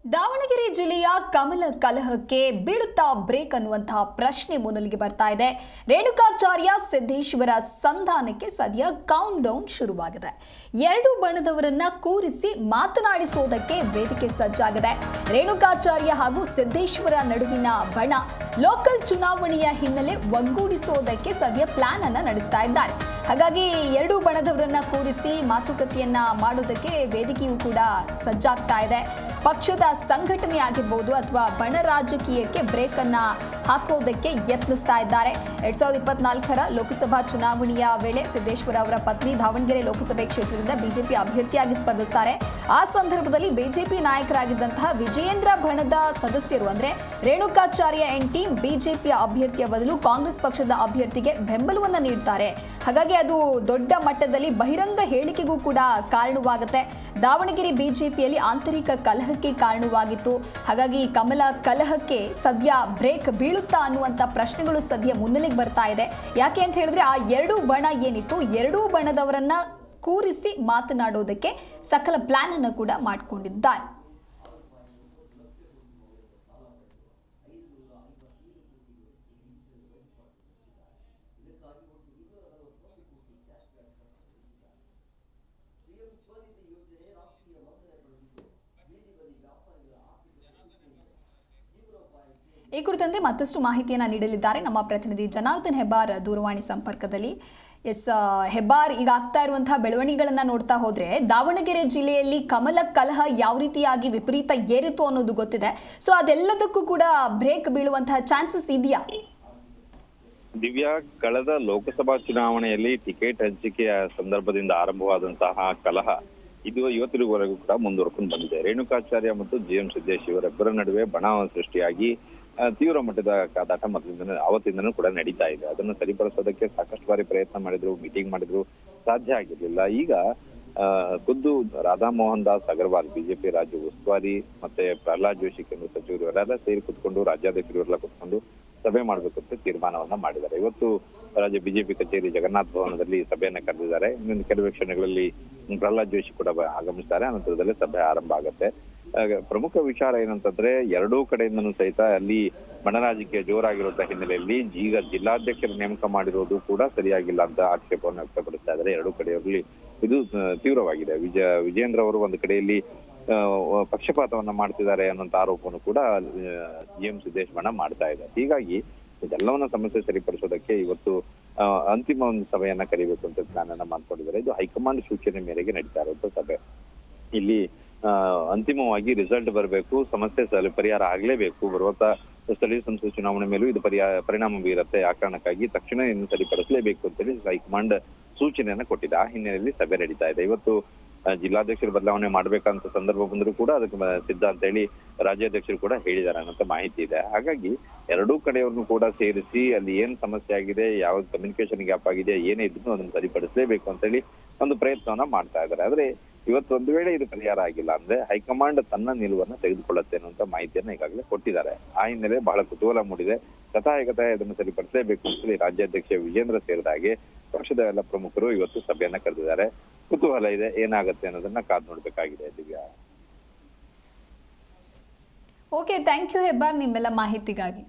ದಾವಣಗೆರೆ ಜಿಲ್ಲೆಯ ಕಮಲ ಕಲಹಕ್ಕೆ ಬೀಳುತ್ತಾ ಬ್ರೇಕ್ ಅನ್ನುವಂತಹ ಪ್ರಶ್ನೆ ಮುನ್ನೆಲೆಗೆ ಬರ್ತಾ ಇದೆ. ರೇಣುಕಾಚಾರ್ಯ ಸಿದ್ದೇಶ್ವರ ಸಂಧಾನಕ್ಕೆ ಸದ್ಯ ಕೌಂಟ್ ಡೌನ್ ಶುರುವಾಗಿದೆ. ಎರಡು ಬಣದವರನ್ನ ಕೂರಿಸಿ ಮಾತನಾಡಿಸುವುದಕ್ಕೆ ವೇದಿಕೆ ಸಜ್ಜಾಗಿದೆ. ರೇಣುಕಾಚಾರ್ಯ ಹಾಗೂ ಸಿದ್ದೇಶ್ವರ ನಡುವಿನ ಬಣ ಲೋಕಲ್ ಚುನಾವಣೆಯ ಹಿನ್ನೆಲೆ ಒಗ್ಗೂಡಿಸುವುದಕ್ಕೆ ಸದ್ಯ ಪ್ಲಾನ್ ಅನ್ನ ನಡೆಸ್ತಾ ಇದ್ದಾರೆ. ಹಾಗಾಗಿ ಎರಡು ಬಣದವರನ್ನ ಕೂರಿಸಿ ಮಾತುಕತೆಯನ್ನ ಮಾಡೋದಕ್ಕೆ ವೇದಿಕೆಯೂ ಕೂಡ ಸಜ್ಜಾಗ್ತಾ ಇದೆ. ಪಕ್ಷದ ಸಂಘಟನೆ ಆಗಿರಬಹುದು ಅಥವಾ ಬಣ ರಾಜಕೀಯಕ್ಕೆ ಬ್ರೇಕ್ ಅನ್ನ ಹಾಕೋದಕ್ಕೆ ಯತ್ನಿಸ್ತಾ ಇದ್ದಾರೆ. 2024ರ ಲೋಕಸಭಾ ಚುನಾವಣೆಯ ವೇಳೆ ಸಿದ್ದೇಶ್ವರ ಅವರ ಪತ್ನಿ ದಾವಣಗೆರೆ ಲೋಕಸಭೆ ಕ್ಷೇತ್ರದಿಂದ ಬಿಜೆಪಿ ಅಭ್ಯರ್ಥಿಯಾಗಿ ಸ್ಪರ್ಧಿಸುತ್ತಾರೆ. ಆ ಸಂದರ್ಭದಲ್ಲಿ ಬಿಜೆಪಿ ನಾಯಕರಾಗಿದ್ದಂತಹ ವಿಜಯೇಂದ್ರ ಬಣದ ಸದಸ್ಯರು ಅಂದ್ರೆ ರೇಣುಕಾಚಾರ್ಯ ಅಂಡ್ ಟೀಮ್ ಬಿಜೆಪಿಯ ಅಭ್ಯರ್ಥಿಯ ಬದಲು ಕಾಂಗ್ರೆಸ್ ಪಕ್ಷದ ಅಭ್ಯರ್ಥಿಗೆ ಬೆಂಬಲವನ್ನ ನೀಡುತ್ತಾರೆ. ಹಾಗಾಗಿ ಅದು ದೊಡ್ಡ ಮಟ್ಟದಲ್ಲಿ ಬಹಿರಂಗ ಹೇಳಿಕೆಗೂ ಕೂಡ ಕಾರಣವಾಗುತ್ತೆ. ದಾವಣಗೆರೆ ಬಿಜೆಪಿಯಲ್ಲಿ ಆಂತರಿಕ ಕಲಹಕ್ಕೆ ಕಾರಣವಾಗಿತ್ತು. ಹಾಗಾಗಿ ಕಮಲ ಕಲಹಕ್ಕೆ ಸದ್ಯ ಬ್ರೇಕ್ ಬೀಳುತ್ತಾ ಅನ್ನುವಂಥ ಪ್ರಶ್ನೆಗಳು ಸದ್ಯ ಮುನ್ನೆಲೆಗೆ ಬರ್ತಾ ಇದೆ. ಯಾಕೆ ಅಂತ ಹೇಳಿದ್ರೆ ಆ ಎರಡೂ ಬಣ ಏನಿತ್ತು, ಎರಡೂ ಬಣದವರನ್ನ ಕೂರಿಸಿ ಮಾತನಾಡೋದಕ್ಕೆ ಸಕಲ ಪ್ಲಾನ್ ಅನ್ನು ಕೂಡ ಮಾಡಿಕೊಂಡಿದ್ದಾರೆ. ಈ ಕುರಿತಂತೆ ಮತ್ತಷ್ಟು ಮಾಹಿತಿಯನ್ನು ನೀಡಲಿದ್ದಾರೆ ನಮ್ಮ ಪ್ರತಿನಿಧಿ ಜನಾರ್ದನ್ ಹೆಬ್ಬಾರ್ ದೂರವಾಣಿ ಸಂಪರ್ಕದಲ್ಲಿ. ಹೆಬ್ಬಾರ್, ಈಗ ಆಗ್ತಾ ಇರುವಂತಹ ಬೆಳವಣಿಗೆಗಳನ್ನ ನೋಡ್ತಾ ಹೋದ್ರೆ ದಾವಣಗೆರೆ ಜಿಲ್ಲೆಯಲ್ಲಿ ಕಮಲ ಕಲಹ ಯಾವ ರೀತಿಯಾಗಿ ವಿಪರೀತ ಏರಿತು ಅನ್ನೋದು ಗೊತ್ತಿದೆ. ಸೊ ಅದೆಲ್ಲದಕ್ಕೂ ಕೂಡ ಬ್ರೇಕ್ ಬೀಳುವಂತಹ ಚಾನ್ಸಸ್ ಇದೆಯಾ? ದಿವ್ಯಾ, ಕಳೆದ ಲೋಕಸಭಾ ಚುನಾವಣೆಯಲ್ಲಿ ಟಿಕೆಟ್ ಹಂಚಿಕೆಯ ಸಂದರ್ಭದಿಂದ ಆರಂಭವಾದಂತಹ ಕಲಹ ಇದು ಇವತ್ತಿನವರೆಗೂ ಕೂಡ ಮುಂದುವರೆಕೊಂಡು ಬಂದಿದೆ. ರೇಣುಕಾಚಾರ್ಯ ಮತ್ತು GM ಸಿದ್ದೇಶ್ ಇವರಿಬ್ಬರ ನಡುವೆ ಬಣ ಸೃಷ್ಟಿಯಾಗಿ ತೀವ್ರ ಮಟ್ಟದ ಕಾದಾಟ ಅವತ್ತಿಂದನೂ ಕೂಡ ನಡೀತಾ ಇದೆ. ಅದನ್ನು ಸರಿಪಡಿಸೋದಕ್ಕೆ ಸಾಕಷ್ಟು ಬಾರಿ ಪ್ರಯತ್ನ ಮಾಡಿದ್ರು, ಮೀಟಿಂಗ್ ಮಾಡಿದ್ರು, ಸಾಧ್ಯ ಆಗಿರ್ಲಿಲ್ಲ. ಈಗ ಖುದ್ದು ರಾಧಾ ಮೋಹನ್ ದಾಸ್ ಅಗರ್ವಾಲ್ ಬಿಜೆಪಿ ರಾಜ್ಯ ಉಸ್ತುವಾರಿ ಮತ್ತೆ ಪ್ರಹ್ಲಾದ್ ಜೋಶಿ ಕೇಂದ್ರ ಸಚಿವರು ಇವರೆಲ್ಲ ಸೇರಿ ಕುತ್ಕೊಂಡು ರಾಜ್ಯಾಧ್ಯಕ್ಷರು ಇವರೆಲ್ಲ ಕುತ್ಕೊಂಡು ಸಭೆ ಮಾಡಬೇಕು ಅಂತ ತೀರ್ಮಾನವನ್ನ ಮಾಡಿದ್ದಾರೆ. ಇವತ್ತು ರಾಜ್ಯ ಬಿಜೆಪಿ ಕಚೇರಿ ಜಗನ್ನಾಥ್ ಭವನದಲ್ಲಿ ಸಭೆಯನ್ನ ಕರೆದಿದ್ದಾರೆ. ಇನ್ನೊಂದು ಕೆಲವೇ ಕ್ಷಣಗಳಲ್ಲಿ ಪ್ರಹ್ಲಾದ್ ಜೋಶಿ ಕೂಡ ಆಗಮಿಸ್ತಾರೆ. ಅನಂತರದಲ್ಲಿ ಸಭೆ ಆರಂಭ ಆಗುತ್ತೆ. ಪ್ರಮುಖ ವಿಚಾರ ಏನಂತಂದ್ರೆ ಎರಡೂ ಕಡೆಯಿಂದನೂ ಸಹಿತ ಅಲ್ಲಿ ಬಣರಾಜಕೀಯ ಜೋರಾಗಿರುವಂತಹ ಹಿನ್ನೆಲೆಯಲ್ಲಿ ಈಗ ಜಿಲ್ಲಾಧ್ಯಕ್ಷರ ನೇಮಕ ಮಾಡಿರೋದು ಕೂಡ ಸರಿಯಾಗಿಲ್ಲ ಅಂತ ಆಕ್ಷೇಪವನ್ನು ವ್ಯಕ್ತಪಡಿಸ್ತಾ ಇದ್ದಾರೆ. ಎರಡೂ ಕಡೆಯವರಲ್ಲಿ ಇದು ತೀವ್ರವಾಗಿದೆ. ವಿಜೇಂದ್ರ ಅವರು ಒಂದು ಕಡೆಯಲ್ಲಿ ಪಕ್ಷಪಾತವನ್ನ ಮಾಡ್ತಿದ್ದಾರೆ ಅನ್ನೋಂಥ ಆರೋಪವನ್ನು ಕೂಡ GM ಸಿದ್ದೇಶ್ ಬಣ ಮಾಡ್ತಾ ಇದೆ. ಹೀಗಾಗಿ ಇದೆಲ್ಲವನ್ನ ಸಮಸ್ಯೆ ಸರಿಪಡಿಸೋದಕ್ಕೆ ಇವತ್ತು ಅಂತಿಮ ಒಂದು ಸಭೆಯನ್ನ ಕರಿಬೇಕು ಅಂತ ಪ್ಲಾನ್ ಅನ್ನ ಮಾಡ್ಕೊಂಡಿದ್ದಾರೆ. ಇದು ಹೈಕಮಾಂಡ್ ಸೂಚನೆ ಮೇರೆಗೆ ನಡೀತಾ ಇರುವಂತ ಸಭೆ. ಇಲ್ಲಿ ಅಂತಿಮವಾಗಿ ರಿಸಲ್ಟ್ ಬರಬೇಕು, ಸಮಸ್ಯೆ ಪರಿಹಾರ ಆಗ್ಲೇಬೇಕು. ಬರುವಂತ ಸ್ಥಳೀಯ ಸಂಸ್ಥೆ ಚುನಾವಣೆ ಮೇಲೂ ಇದು ಪರಿಣಾಮ ಬೀರುತ್ತೆ. ಆ ಕಾರಣಕ್ಕಾಗಿ ತಕ್ಷಣ ಇನ್ನು ಸರಿಪಡಿಸಲೇಬೇಕು ಅಂತೇಳಿ ಹೈಕಮಾಂಡ್ ಸೂಚನೆಯನ್ನ ಕೊಟ್ಟಿದೆ. ಆ ಹಿನ್ನೆಲೆಯಲ್ಲಿ ಸಭೆ ನಡೀತಾ ಇದೆ. ಇವತ್ತು ಜಿಲ್ಲಾಧ್ಯಕ್ಷರು ಬದಲಾವಣೆ ಮಾಡ್ಬೇಕಂತ ಸಂದರ್ಭ ಬಂದರೂ ಕೂಡ ಅದಕ್ಕೆ ಸಿದ್ಧ ಅಂತ ಹೇಳಿ ರಾಜ್ಯಾಧ್ಯಕ್ಷರು ಕೂಡ ಹೇಳಿದ್ದಾರೆ ಅನ್ನೋಂಥ ಮಾಹಿತಿ ಇದೆ. ಹಾಗಾಗಿ ಎರಡೂ ಕಡೆಯವ್ರನ್ನು ಕೂಡ ಸೇರಿಸಿ ಅಲ್ಲಿ ಏನ್ ಸಮಸ್ಯೆ ಆಗಿದೆ, ಯಾವ ಕಮ್ಯುನಿಕೇಶನ್ ಗ್ಯಾಪ್ ಆಗಿದೆ, ಏನೇ ಇದ್ರು ಅದನ್ನು ಸರಿಪಡಿಸಲೇಬೇಕು ಅಂತ ಹೇಳಿ ಒಂದು ಪ್ರಯತ್ನವನ್ನ ಮಾಡ್ತಾ ಇದ್ದಾರೆ. ಆದ್ರೆ ಇವತ್ತು ಒಂದು ವೇಳೆ ಇದು ಪರಿಹಾರ ಆಗಿಲ್ಲ ಅಂದ್ರೆ ಹೈಕಮಾಂಡ್ ತನ್ನ ನಿಲುವನ್ನ ತೆಗೆದುಕೊಳ್ಳುತ್ತೆ ಅನ್ನುವಂತ ಮಾಹಿತಿಯನ್ನ ಈಗಾಗಲೇ ಕೊಟ್ಟಿದ್ದಾರೆ. ಆ ಹಿನ್ನೆಲೆ ಬಹಳ ಕುತೂಹಲ ಮೂಡಿದೆ. ಕಥಾಯಕತೆ ಇದನ್ನು ಸರಿಪಡಿಸಲೇಬೇಕು ಅಂತೇಳಿ ರಾಜ್ಯಾಧ್ಯಕ್ಷ ವಿಜೇಂದ್ರ ಸೇರಿದ ಹಾಗೆ ಪಕ್ಷದ ಎಲ್ಲ ಪ್ರಮುಖರು ಇವತ್ತು ಸಭೆಯನ್ನ ಕರೆದಿದ್ದಾರೆ. ಕುತೂಹಲ ಇದೆ, ಏನಾಗುತ್ತೆ ಅನ್ನೋದನ್ನ ಕಾದು ನೋಡ್ಬೇಕಾಗಿದೆ. Divya, okay, thank you Hebbar ನಿಮ್ಮೆಲ್ಲ ಮಾಹಿತಿಗಾಗಿ.